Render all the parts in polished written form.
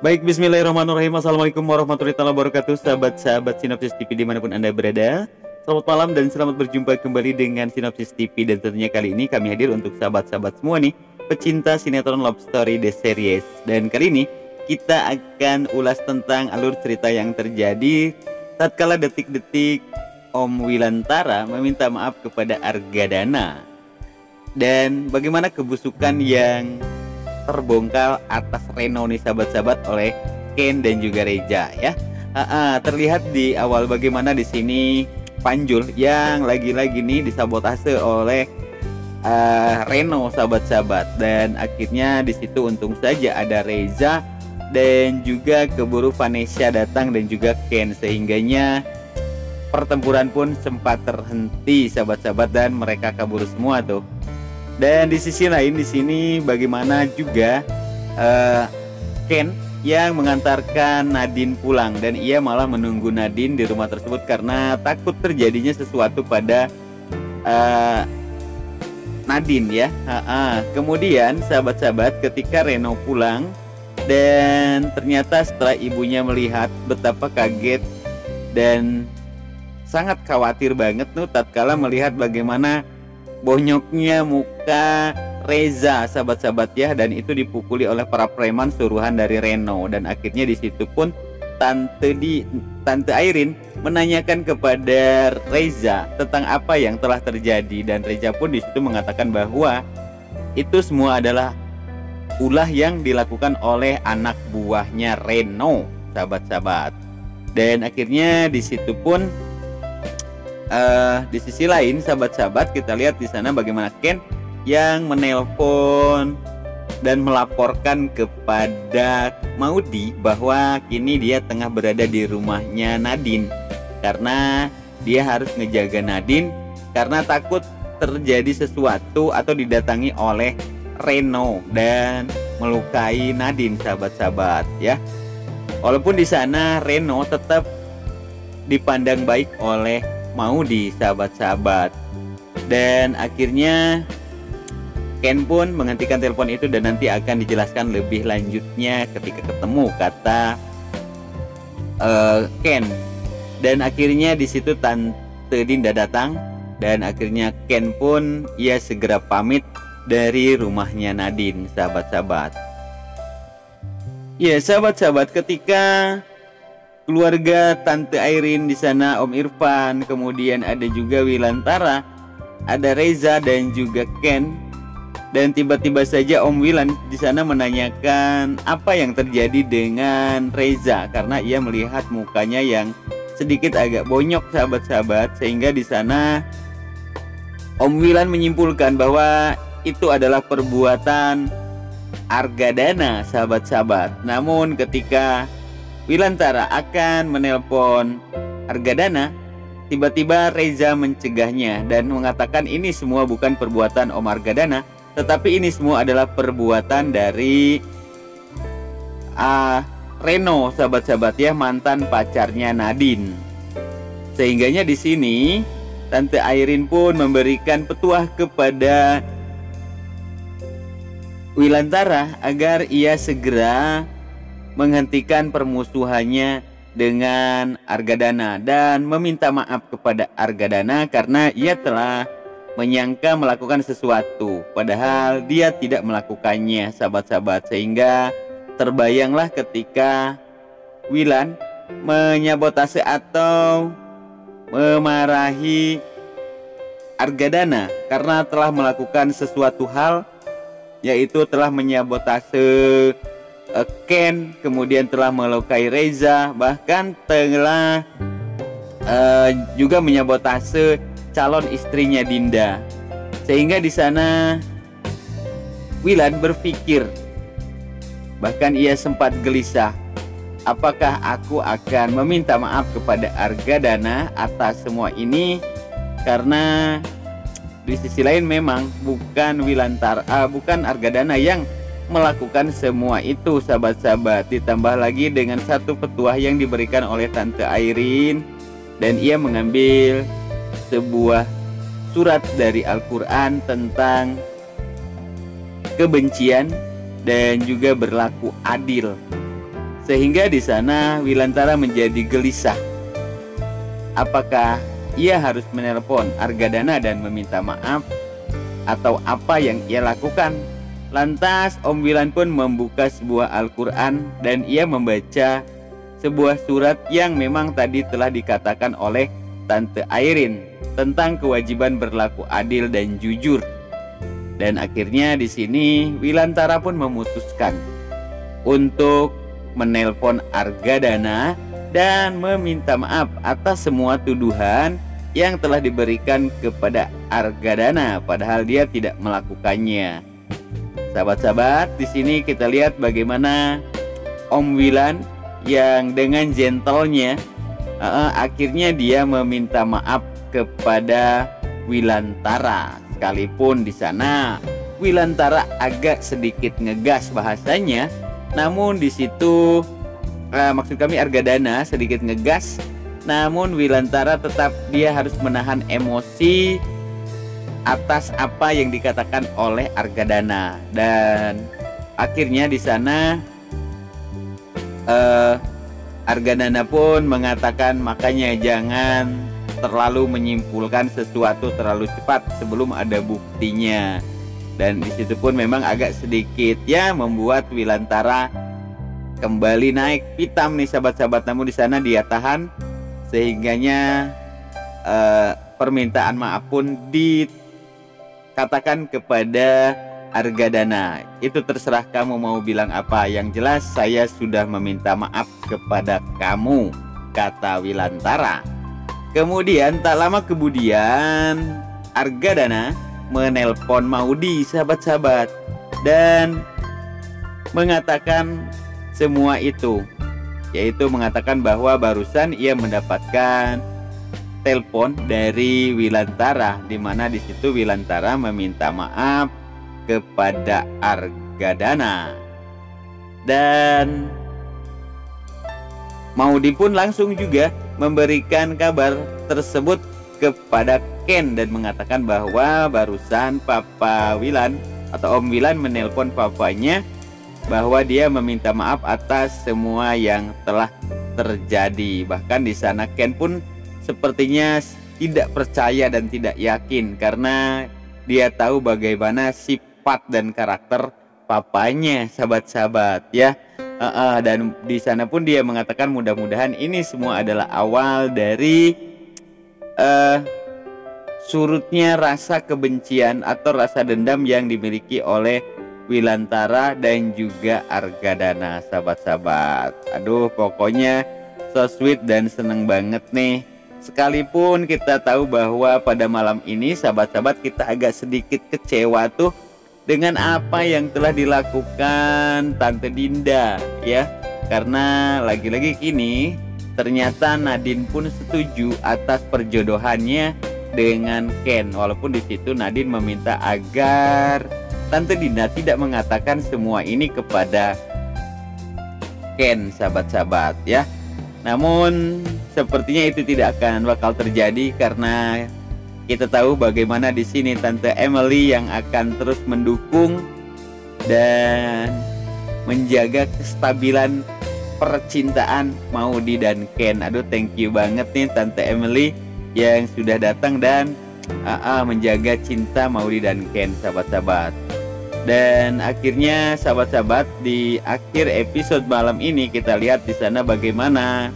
Baik, bismillahirrahmanirrahim. Assalamualaikum warahmatullahi wabarakatuh. Sahabat-sahabat Sinopsis TV dimanapun Anda berada, selamat malam dan selamat berjumpa kembali dengan Sinopsis TV. Dan tentunya kali ini kami hadir untuk sahabat-sahabat semua nih, pecinta sinetron Love Story The Series. Dan kali ini kita akan ulas tentang alur cerita yang terjadi tatkala detik-detik Om Wilantara meminta maaf kepada Argadana, dan bagaimana kebusukan yang terbongkar atas Reno nih sahabat-sahabat oleh Ken dan juga Reza ya. Terlihat di awal bagaimana di sini Panjul yang lagi-lagi nih disabotase oleh Reno sahabat-sahabat, dan akhirnya di situ untung saja ada Reza dan juga keburu Vanessa datang dan juga Ken, sehingganya pertempuran pun sempat terhenti sahabat-sahabat dan mereka kabur semua tuh. Dan di sisi lain di sini bagaimana juga Ken yang mengantarkan Nadine pulang, dan ia malah menunggu Nadine di rumah tersebut karena takut terjadinya sesuatu pada Nadine ya. Kemudian sahabat-sahabat, ketika Reno pulang dan ternyata setelah ibunya melihat, betapa kaget dan sangat khawatir banget tuh tatkala melihat bagaimana bonyoknya muka Reza sahabat-sahabat ya, dan itu dipukuli oleh para preman suruhan dari Reno. Dan akhirnya di situ pun Tante Airin menanyakan kepada Reza tentang apa yang telah terjadi, dan Reza pun di situ mengatakan bahwa itu semua adalah ulah yang dilakukan oleh anak buahnya Reno sahabat-sahabat. Dan akhirnya di situ pun di sisi lain sahabat-sahabat, kita lihat di sana bagaimana Ken yang menelpon dan melaporkan kepada Maudi bahwa kini dia tengah berada di rumahnya Nadine karena dia harus ngejaga Nadine karena takut terjadi sesuatu atau didatangi oleh Reno dan melukai Nadine sahabat-sahabat ya. Walaupun di sana Reno tetap dipandang baik oleh Maudi sahabat-sahabat, dan akhirnya Ken pun menghentikan telepon itu dan nanti akan dijelaskan lebih lanjutnya ketika ketemu, kata Ken. Dan akhirnya di situ Tante Dinda datang, dan akhirnya Ken pun ia segera pamit dari rumahnya Nadine sahabat-sahabat. Ya sahabat-sahabat, ketika keluarga Tante Airin di sana, Om Irfan, kemudian ada juga Wilantara, ada Reza dan juga Ken. Dan tiba-tiba saja Om Wilan di sana menanyakan apa yang terjadi dengan Reza karena ia melihat mukanya yang sedikit agak bonyok sahabat-sahabat, sehingga di sana Om Wilan menyimpulkan bahwa itu adalah perbuatan Argadana sahabat-sahabat. Namun ketika Wilantara akan menelpon Argadana, tiba-tiba Reza mencegahnya dan mengatakan ini semua bukan perbuatan Om Argadana, tetapi ini semua adalah perbuatan dari Reno sahabat-sahabat ya, mantan pacarnya Nadine. Sehingganya di sini Tante Airin pun memberikan petuah kepada Wilantara agar ia segera menghentikan permusuhannya dengan Argadana dan meminta maaf kepada Argadana karena ia telah menyangka melakukan sesuatu padahal dia tidak melakukannya sahabat-sahabat. Sehingga terbayanglah ketika Wilan menyabotase atau memarahi Argadana karena telah melakukan sesuatu hal, yaitu telah menyabotase Ken, kemudian telah melukai Reza, bahkan telah juga menyabotase calon istrinya Dinda. Sehingga di sana Wilan berpikir, bahkan ia sempat gelisah, apakah aku akan meminta maaf kepada Argadana atas semua ini? Karena di sisi lain memang bukan bukan Argadana yang melakukan semua itu sahabat-sahabat. Ditambah lagi dengan satu petuah yang diberikan oleh Tante Airin, dan ia mengambil sebuah surat dari Al-Quran tentang kebencian dan juga berlaku adil Sehingga di sana Wilantara menjadi gelisah. Apakah ia harus menelpon Argadana dan meminta maaf atau apa yang ia lakukan? Lantas Om Wilan pun membuka sebuah Al-Quran dan ia membaca sebuah surat yang memang tadi telah dikatakan oleh Tante Airin tentang kewajiban berlaku adil dan jujur. Dan akhirnya di sini Wilantara pun memutuskan untuk menelpon Argadana dan meminta maaf atas semua tuduhan yang telah diberikan kepada Argadana padahal dia tidak melakukannya. Sahabat-sahabat, di sini kita lihat bagaimana Om Wilan yang dengan gentlenya akhirnya dia meminta maaf kepada Wilantara. Sekalipun di sana Wilantara agak sedikit ngegas bahasanya, namun di situ maksud kami Argadana sedikit ngegas, namun Wilantara tetap dia harus menahan emosi atas apa yang dikatakan oleh Argadana. Dan akhirnya di sana Argadana pun mengatakan makanya jangan terlalu menyimpulkan sesuatu terlalu cepat sebelum ada buktinya. Dan di situ pun memang agak sedikit ya membuat Wilantara kembali naik pitam nih sahabat-sahabat. Namun di sana dia tahan sehingganya permintaan maaf pun dikatakan kepada Argadana. Itu terserah kamu mau bilang apa, yang jelas saya sudah meminta maaf kepada kamu, kata Wilantara. Kemudian tak lama kemudian Argadana menelpon Maudi sahabat-sahabat dan mengatakan semua itu, yaitu mengatakan bahwa barusan ia mendapatkan telepon dari Wilantara, di mana di situ Wilantara meminta maaf kepada Argadana. Dan Maudi pun langsung juga memberikan kabar tersebut kepada Ken dan mengatakan bahwa barusan Papa Wilan atau Om Wilan menelpon papanya bahwa dia meminta maaf atas semua yang telah terjadi. Bahkan di sana Ken pun sepertinya tidak percaya dan tidak yakin karena dia tahu bagaimana sifat dan karakter papanya, sahabat-sahabat ya. Dan di sana pun dia mengatakan mudah-mudahan ini semua adalah awal dari surutnya rasa kebencian atau rasa dendam yang dimiliki oleh Wilantara dan juga Argadana, sahabat-sahabat. Aduh, pokoknya so sweet dan seneng banget nih. Sekalipun kita tahu bahwa pada malam ini sahabat-sahabat kita agak sedikit kecewa tuh dengan apa yang telah dilakukan Tante Dinda ya. Karena lagi-lagi kini ternyata Nadine pun setuju atas perjodohannya dengan Ken. Walaupun di situ Nadine meminta agar Tante Dinda tidak mengatakan semua ini kepada Ken, sahabat-sahabat ya. Namun sepertinya itu tidak akan bakal terjadi karena kita tahu bagaimana di sini Tante Emily yang akan terus mendukung dan menjaga kestabilan percintaan Maudi dan Ken. Aduh, thank you banget nih Tante Emily yang sudah datang dan menjaga cinta Maudi dan Ken, sahabat-sahabat. Dan akhirnya sahabat-sahabat di akhir episode malam ini kita lihat di sana bagaimana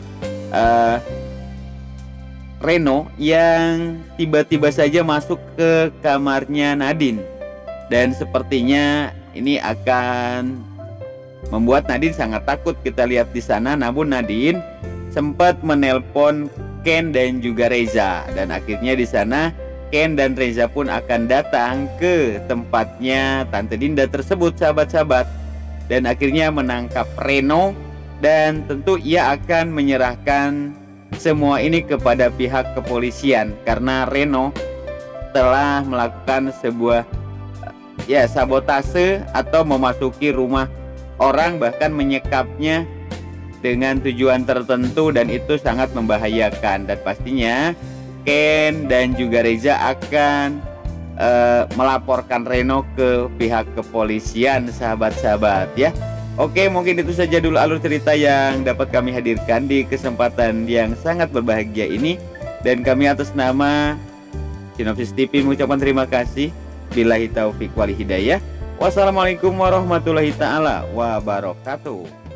Reno yang tiba-tiba saja masuk ke kamarnya Nadine. Dan sepertinya ini akan membuat Nadine sangat takut. Kita lihat di sana, namun Nadine sempat menelpon Ken dan juga Reza. Dan akhirnya di sana Ken dan Reza pun akan datang ke tempatnya Tante Dinda tersebut, sahabat-sahabat. Dan akhirnya menangkap Reno dan tentu ia akan menyerahkan semua ini kepada pihak kepolisian karena Reno telah melakukan sebuah sabotase atau memasuki rumah orang, bahkan menyekapnya dengan tujuan tertentu dan itu sangat membahayakan. Dan pastinya Ken dan juga Reza akan melaporkan Reno ke pihak kepolisian, sahabat-sahabat ya. Oke, mungkin itu saja dulu alur cerita yang dapat kami hadirkan di kesempatan yang sangat berbahagia ini. Dan kami atas nama Sinopsis TV mengucapkan terima kasih. Billahi taufik wal hidayah. Wassalamualaikum warahmatullahi taala wabarakatuh.